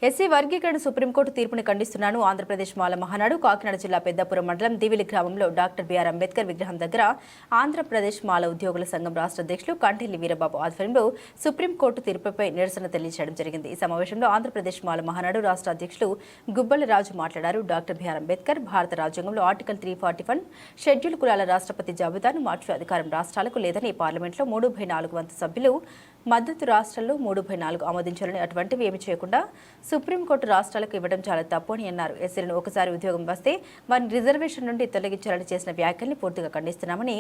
SC వర్గీకరణ supreme court తీర్పుని ఖండిస్తున్నాను. ఆంధ్రప్రదేశ్ మాల మహానాడు కాకినాడ జిల్లా పెద్దాపురం మండలం దివిలి గ్రామంలో డాక్టర్ బిఆర్ అంబేద్కర్ విగ్రహం దగ్గర ఆంధ్రప్రదేశ్ మాల ఉద్యోగుల సంఘం రాష్ట్ర అధ్యక్షులు కంటెల్లి వీరబాబు ఆధ్వర్యంలో సుప్రీంకోర్టు తీర్పుపై నిరసన తెలియజేయడం జరిగింది. ఈ సమావేశంలో ఆంధ్రప్రదేశ్ మాల మహానాడు రాష్ట్ర అధ్యక్షులు గుబ్బల రాజు మాట్లాడారు. డాక్టర్ బిఆర్ అంబేద్కర్ భారత రాజ్యాంగంలో ఆర్టికల్ 341 షెడ్యూల్ కులాల రాష్ట్రపతి జాబితాను మార్చే అధికారం రాష్ట్రాలకు లేదని పార్లమెంట్లో 3/4 వంతు సభ్యులు మద్దతు రాష్ట్రాల్లో 3/4 ఆమోదించాలని అటువంటివి ఏమి చేయకుండా సుప్రీంకోర్టు రాష్ట్రాలకు ఇవ్వడం చాలా తప్పు అని అన్నారు. ఎస్సీలను ఒకసారి ఉద్యోగం వస్తే వారిని రిజర్వేషన్ నుండి తొలగించాలని చేసిన వ్యాఖ్యల్ని పూర్తిగా ఖండిస్తున్నామని,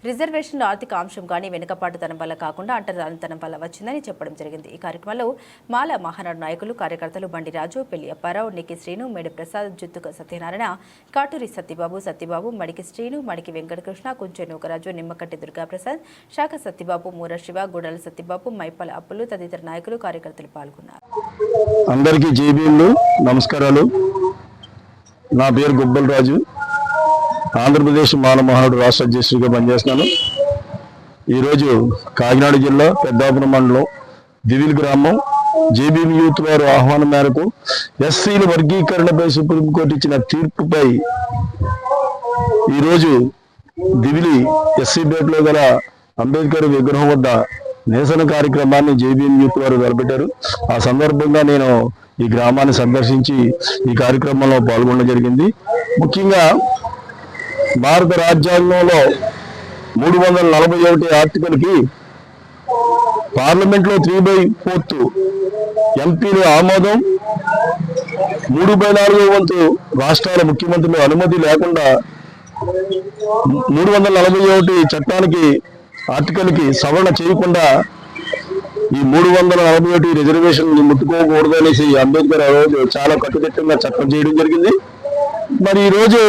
రిజర్వేషన్ల ఆర్థిక అంశం కానీ వెనుకపాటుతనం వల్ల కాకుండా అంటరానితనం వల్ల వచ్చిందని చెప్పడం జరిగింది. ఈ కార్యక్రమంలో మాల మహానాడు నాయకులు కార్యకర్తలు బండి రాజు, పెళ్లి అప్పారావు, నిక్కి శ్రీను, మేడి ప్రసాద్, జుత్తుక సత్యనారాయణ, కాటూరి సత్యబాబు, మడికి శ్రీను, మడికి వెంకటకృష్ణ, కుంచె నూకరాజు, నిమ్మకట్టి దుర్గాప్రసాద్, శాఖ సత్యబాబు, మూర శివ, గుడాల సత్యబాబు, మైపల అప్పులు తదితర నాయకులు కార్యకర్తలు పాల్గొన్నారు. అందరికీ జేబీఎంలు నమస్కారాలు. నా పేరు గుబ్బల రాజు. ఆంధ్రప్రదేశ్ మాల మహానాడు రాష్ట్ర అధ్యక్షుడిగా పనిచేస్తున్నాను. ఈరోజు కాకినాడ జిల్లా పెద్దాపురం మండలం దివిలి గ్రామం జేబీఎం యూత్ వారి ఆహ్వానం మేరకు ఎస్సీల వర్గీకరణపై సుప్రీంకోర్టు ఇచ్చిన తీర్పుపై ఈరోజు దివిలి ఎస్సీపేటలో గల అంబేద్కర్ విగ్రహం వద్ద నిరసన కార్యక్రమాన్ని జేబీఎం యూత్ వారు తలపెట్టారు. ఆ సందర్భంగా నేను ఈ గ్రామాన్ని సందర్శించి ఈ కార్యక్రమంలో పాల్గొనడం జరిగింది. ముఖ్యంగా భారత రాజ్యాంగంలో 341 ఆర్టికల్కి పార్లమెంట్లో 3/4 ఎంపీలు ఆమోదం, 3/4 వంతు రాష్ట్రాల ముఖ్యమంత్రులు అనుమతి లేకుండా 341 చట్టానికి ఆర్టికల్కి సవరణ చేయకుండా ఈ 341 రిజర్వేషన్ ముట్టుకోకూడదు అనేసి అంబేద్కర్ ఆ రోజు చాలా కట్టుదిట్టంగా చట్టం చేయడం జరిగింది. మరి ఈరోజు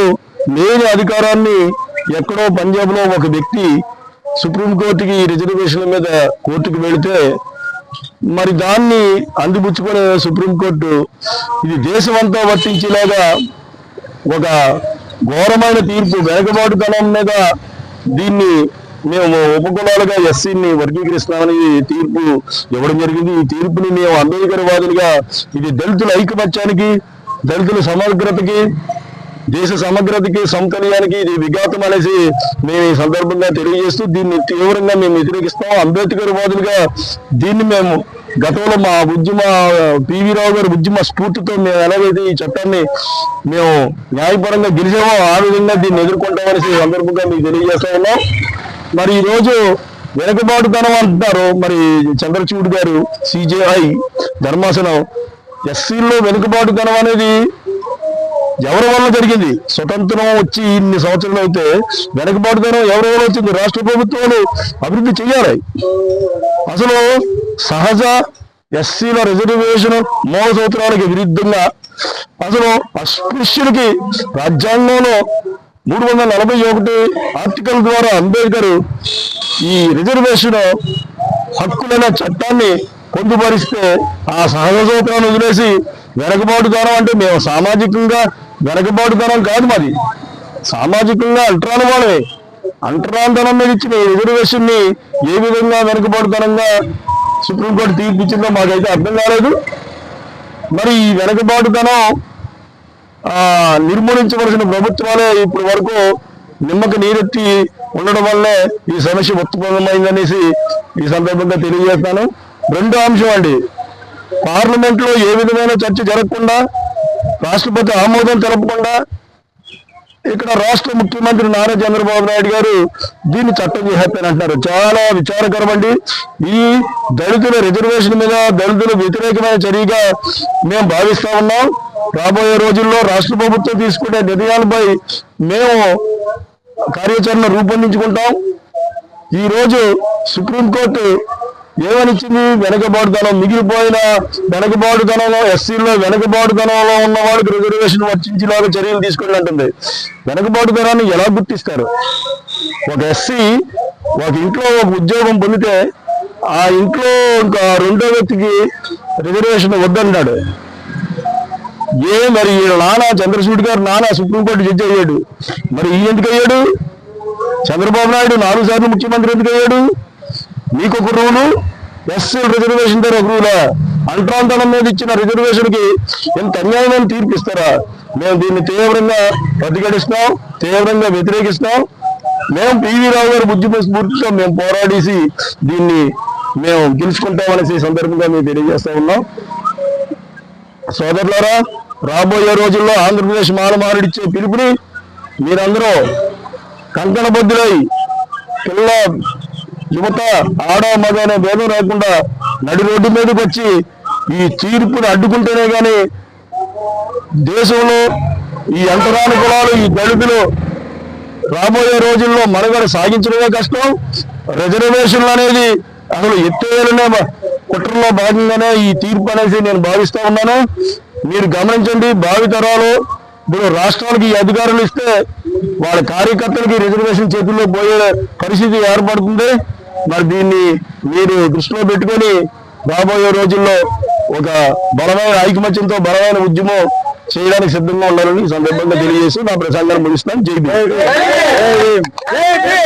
లేని అధికారాన్ని ఎక్కడో పంజాబ్లో ఒక వ్యక్తి సుప్రీంకోర్టుకి రిజర్వేషన్ల మీద కోర్టుకు వెళితే మరి దాన్ని అందిపుచ్చుకునే సుప్రీంకోర్టు ఇది దేశమంతా వర్తించేలాగా ఒక ఘోరమైన తీర్పు, వెనకబాటుతనం మీద దీన్ని మేము ఉపకులాలుగా ఎస్సీని వర్గీకరిస్తామని తీర్పు ఇవ్వడం జరిగింది. ఈ తీర్పుని మేము అంబేద్కర్ వాదులుగా ఇది దళితుల ఐకమత్యానికి, దళితుల సమగ్రతకి, దేశ సమగ్రతకి, సమతుల్యానికి ఇది విఘాతం అనేసి మేము ఈ సందర్భంగా తెలియజేస్తూ దీన్ని తీవ్రంగా మేము వ్యతిరేకిస్తాం. అంబేద్కర్ వాదులుగా దీన్ని మేము గతంలో మా ఉద్యమ పివి రావు గారి ఉద్యమ స్ఫూర్తితో మేము ఎలాగైతే ఈ చట్టాన్ని మేము న్యాయపరంగా గెలిచామో ఆ విధంగా దీన్ని ఎదుర్కొంటామనేసి సందర్భంగా మీకు తెలియజేస్తా ఉన్నాం. మరి ఈరోజు వెనుకబాటుతనం అంటున్నారు. మరి చంద్రచూడ్ గారు సిజేఐ ధర్మాసనం ఎస్సీల్లో వెనుకబాటుతనం అనేది ఎవరి వల్ల జరిగింది? స్వతంత్రం వచ్చి ఇన్ని సంవత్సరాలు అయితే వెనుకబాటుతనం ఎవరి వల్ల వచ్చింది? రాష్ట్ర ప్రభుత్వాలు అభివృద్ధి చేయాలి. అసలు సహజ ఎస్సీల రిజర్వేషన్ మూల సూత్రాలకు విరుద్ధంగా అసలు అస్పృశ్యులకి రాజ్యాంగంలో 341 ఆర్టికల్ ద్వారా అంబేద్కర్ ఈ రిజర్వేషన్ హక్కులైన చట్టాన్ని పొందుపరిస్తే ఆ సహజ సూత్రాన్ని వదిలేసి వెనకబాటుతనం అంటే మేము సామాజికంగా వెనకబాటుతనం కాదు, మాది సామాజికంగా అంటరాని వాళ్ళే. అంటరానితనం మీద ఇచ్చిన రిజర్వేషన్ ని ఏ విధంగా వెనకబాటుతనంగా సుప్రీంకోర్టు తీర్పు ఇచ్చిందో మాకైతే అర్థం కాలేదు. మరి ఈ వెనకబాటుతనం నిర్మూలించవలసిన ప్రభుత్వాలే ఇప్పటి వరకు నిమ్మక నీరెత్తి ఉండడం వల్లే ఈ సమస్య ఉత్పన్నమైందనేసి ఈ సందర్భంగా తెలియజేస్తాను. రెండో అంశం అండి, పార్లమెంట్లో ఏ విధమైన చర్చ జరగకుండా, రాష్ట్రపతి ఆమోదం తెలపకుండా ఇక్కడ రాష్ట్ర ముఖ్యమంత్రి నారా చంద్రబాబు నాయుడు గారు దీన్ని చట్టం చేసేస్తానంటున్నారు. చాలా విచారకరం అండి. ఈ దళితుల రిజర్వేషన్ మీద దళితుల వ్యతిరేకమైన చర్యగా మేము భావిస్తా ఉన్నాం. రాబోయే రోజుల్లో రాష్ట్ర ప్రభుత్వం తీసుకునే నిర్ణయాలపై మేము కార్యాచరణ రూపొందించుకుంటాం. ఈరోజు సుప్రీంకోర్టు ఏమనిచ్చింది? వెనకబాటుతనం మిగిలిపోయిన వెనకబాటుతనంలో ఎస్సీలో వెనకబాటుతనంలో ఉన్న వాళ్ళకి రిజర్వేషన్ వర్తించేలాగా చర్యలు తీసుకోండి అంటుంది. వెనకబాటుతనాన్ని ఎలా గుర్తిస్తారు? ఒక ఎస్సీ ఒక ఇంట్లో ఒక ఉద్యోగం పొందితే ఆ ఇంట్లో ఇంకా రెండో వ్యక్తికి రిజర్వేషన్ వద్దన్నాడు. మరి నాన్న చంద్రచూడ్ గారు సుప్రీంకోర్టు జడ్జి అయ్యాడు. మరి ఈ ఎందుకు అయ్యాడు? చంద్రబాబు నాయుడు 4 సార్లు ముఖ్యమంత్రి ఎందుకు అయ్యాడు? మీకు ఒక రూలు, ఎస్సీ రిజర్వేషన్ ద్వారా ఒక రూలా? అంటరాంతరం మీద ఇచ్చిన రిజర్వేషన్ కి ఎంత అన్యాయమైన తీర్పు ఇస్తారా? మేము దీన్ని తీవ్రంగా ప్రతిఘటిస్తున్నాం, తీవ్రంగా వ్యతిరేకిస్తున్నాం. మేము పివి రావు గారి బుద్ధిమ స్ఫూర్తితో మేము పోరాడేసి దీన్ని మేము గెలుచుకుంటామనేసి ఈ సందర్భంగా మేము తెలియజేస్తా ఉన్నాం. సోదరులారా, రాబోయే రోజుల్లో ఆంధ్రప్రదేశ్ మానమారుడిచ్చే పిలుపుని మీరందరూ కంకణబద్దులై పిల్ల యువత ఆడ మగ అనే భేదం లేకుండా నడి రోడ్డు మీదకి వచ్చి ఈ తీర్పుని అడ్డుకుంటేనే కానీ దేశంలో ఈ అంటరాని కులాలు, ఈ దళితులు రాబోయే రోజుల్లో మనుగడ సాగించడమే కష్టం. రిజర్వేషన్లు అనేది అసలు ఎత్తేయాలనే కుట్రలో భాగంగానే ఈ తీర్పు అనేసి నేను భావిస్తా ఉన్నాను. మీరు గమనించండి, భావితరాలు ఇప్పుడు రాష్ట్రాలకు ఈ అధికారులు ఇస్తే వాళ్ళ కార్యకర్తలకి రిజర్వేషన్ చేతుల్లో పోయే పరిస్థితి ఏర్పడుతుంది. మరి దీన్ని మీరు దృష్టిలో పెట్టుకొని రాబోయే రోజుల్లో ఒక బలమైన ఐకమత్యంతో బలమైన ఉద్యమం చేయడానికి సిద్ధంగా ఉండాలని ఈ సందర్భంగా తెలియజేసి నా ప్రసంగాన్ని ముగిస్తాను. జై భీమ్.